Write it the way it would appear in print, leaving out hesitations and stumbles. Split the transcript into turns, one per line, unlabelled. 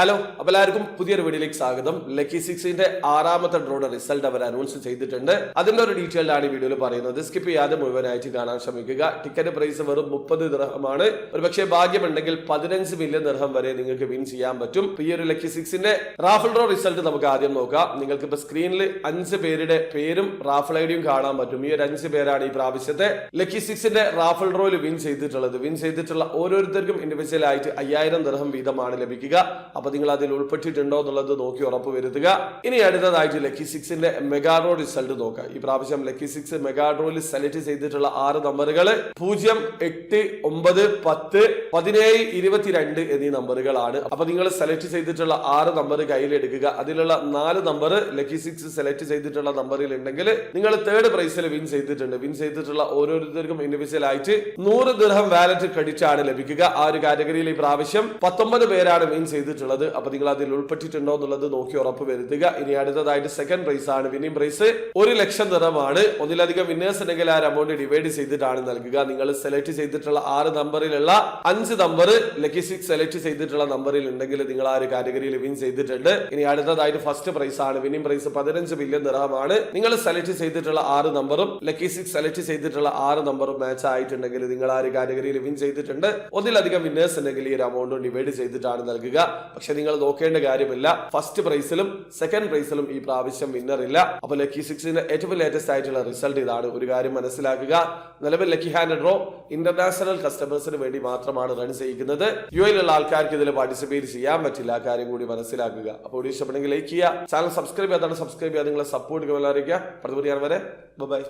Hello, അപ്പോൾ എല്ലാവർക്കും പുതിയൊരു വീഡിയോയിലേക്ക് സ്വാഗതം. ലക്കി സിക്സിന്റെ ആറാമത്തെ ഡ്രോയുടെ റിസൾട്ട് അവർ അനൗൺസ് ചെയ്തിട്ടുണ്ട്. അതിന്റെ ഒരു ഡീറ്റെയിൽ ആണ് ഈ വീഡിയോയിൽ പറയുന്നത്. സ്കിപ്പ് ചെയ്യാതെ മുഴുവനായിട്ട് കാണാൻ ശ്രമിക്കുക. ടിക്കറ്റ് പ്രൈസ് വെറും 30 ദിർഹമാണ്. ഒരുപക്ഷെ ഭാഗ്യമുണ്ടെങ്കിൽ 15 മില്യൺ ദിർഹം വരെ നിങ്ങൾക്ക് വിൻ ചെയ്യാൻ പറ്റും. ഈ ഒരു ലക്കി സിക്സിന്റെ റാഫിൾ ഡ്രോ റിസൾട്ട് നമുക്ക് ആദ്യം നോക്കാം. നിങ്ങൾക്ക് ഇപ്പൊ സ്ക്രീനിൽ 5 പേരുടെ പേരും റാഫിൾ ഐഡിയും കാണാൻ പറ്റും. ഈ ഒരു 5 പേരാണ് ഈ പ്രാവശ്യത്തെ ലക്കി സിക്സിന്റെ റാഫിൾ ഡ്രോയിൽ വിൻ ചെയ്തിട്ടുള്ള ഓരോരുത്തർക്കും ഇൻഡിവിജ്വൽ ആയിട്ട് 5000 ദിർഹം വീതമാണ് ലഭിക്കുക. അപ്പൊ നിങ്ങൾ അതിൽ ഉൾപ്പെട്ടിട്ടുണ്ടോ എന്നുള്ളത് നോക്കി ഉറപ്പ് വരുത്തുക. ഇനി അടുത്തതായിട്ട് ലക്കി സിക്സിന്റെ മെഗാ ഡ്രോ റിസൾട്ട് നോക്കാം. ഈ പ്രാവശ്യം ലക്കി സിക്സ് മെഗാ ഡ്രോയിൽ സെലക്ട് ചെയ്തിട്ടുള്ള 6 നമ്പറുകൾ 0, 8, 9, 10, 17, 22 എന്നീ നമ്പറുകളാണ്. അപ്പൊ നിങ്ങൾ സെലക്ട് ചെയ്തിട്ടുള്ള 6 നമ്പർ കയ്യിലെടുക്കുക. അതിലുള്ള 4 നമ്പർ ലക്കി സിക്സ് സെലക്ട് ചെയ്തിട്ടുള്ള നമ്പറിൽ ഉണ്ടെങ്കിൽ നിങ്ങൾ തേർഡ് പ്രൈസിൽ വിൻ ചെയ്തിട്ടുള്ള ഓരോരുത്തർക്കും ഇൻഡിവിജ്വൽ ആയിട്ട് 100 ദിർഹം വാലറ്റ് ക്രെഡിറ്റ് ആണ് ലഭിക്കുക. ആ ഒരു കാറ്റഗറിയിൽ ഈ പ്രാവശ്യം 19 പേരാണ് വിൻ ചെയ്തിട്ടുള്ളത്. അപ്പൊ നിങ്ങൾ അതിൽ ഉൾപ്പെട്ടിട്ടുണ്ടോ എന്നുള്ളത് നോക്കി ഉറപ്പ് വരുത്തുക. ഇനി അടുത്തതായിട്ട് സെക്കൻഡ് പ്രൈസ് ആണ്. വിന്നിംഗ് പ്രൈസ് 1 ലക്ഷം ദിർഹമാണ്. ഒന്നിലധികം വിന്നേഴ്സ് ഉണ്ടെങ്കിൽ ആ എമൗണ്ട് ഡിവൈഡ് ചെയ്തിട്ടാണ് നൽകുക. നിങ്ങൾ സെലക്ട് ചെയ്തിട്ടുള്ള 6 നമ്പറിലുള്ള 5 നമ്പർ ലക്കി സിക്സ് സെലക്ട് ചെയ്തിട്ടുള്ള നമ്പറിൽ ഉണ്ടെങ്കിൽ നിങ്ങൾ ആ ഒരു കാറ്റഗറിയിൽ വിൻ ചെയ്തിട്ടുണ്ട്. ഇനി അടുത്തതായിട്ട് ഫസ്റ്റ് പ്രൈസ് ആണ്. വിന്നിംഗ് പ്രൈസ് 15 മില്യൺ ദിർഹമാണ്. നിങ്ങൾ സെലക്ട് ചെയ്തിട്ടുള്ള 6 നമ്പറും ലക്കി സിക്സ് സെലക്ട് ചെയ്തിട്ടുള്ള 6 നമ്പറും മാച്ച് ആയിട്ടുണ്ടെങ്കിൽ നിങ്ങൾ ആ ഒരു കാറ്റഗറിയിൽ വിൻ ചെയ്തിട്ടുണ്ട്. ഒന്നിലധികം വിന്നേഴ്സ് ഉണ്ടെങ്കിൽ ഈ ഒരു എമൗണ്ട് ഡിവൈഡ് ചെയ്തിട്ടാണ് നൽകുക. പക്ഷെ നിങ്ങൾ നോക്കേണ്ട കാര്യമില്ല, ഫസ്റ്റ് പ്രൈസിലും സെക്കൻഡ് പ്രൈസിലും ഈ പ്രാവശ്യം വിന്നർ ഇല്ല. അപ്പൊ ലക്കി സിക്സിന്റെ ഏറ്റവും ലേറ്റസ്റ്റ് ആയിട്ടുള്ള റിസൾട്ട് ഇതാണ്. ഒരു കാര്യം മനസ്സിലാക്കുക, നിലവിൽ ലക്കി ഹാൻഡ് ഡ്രോ ഇന്റർനാഷണൽ കസ്റ്റമേഴ്സിന് വേണ്ടി മാത്രമാണ് റൺ ചെയ്യിക്കുന്നത്. യുഎയിലുള്ള ആൾക്കാർക്ക് ഇതിൽ പാർട്ടിസിപ്പേറ്റ് ചെയ്യാൻ പറ്റില്ല. ആ കാര്യം കൂടി മനസ്സിലാക്കുക. അപ്പോൾ ഇഷ്ടപ്പെടുന്നെങ്കിൽ ലൈക്ക് ചെയ്യുക, ചാനൽ സബ്സ്ക്രൈബ് ചെയ്യാതാണ് സബ്സ്ക്രൈബ് ചെയ്യുക, നിങ്ങളെ സപ്പോർട്ട് അറിയിക്കുക. അടുത്ത വരെ ബൈ.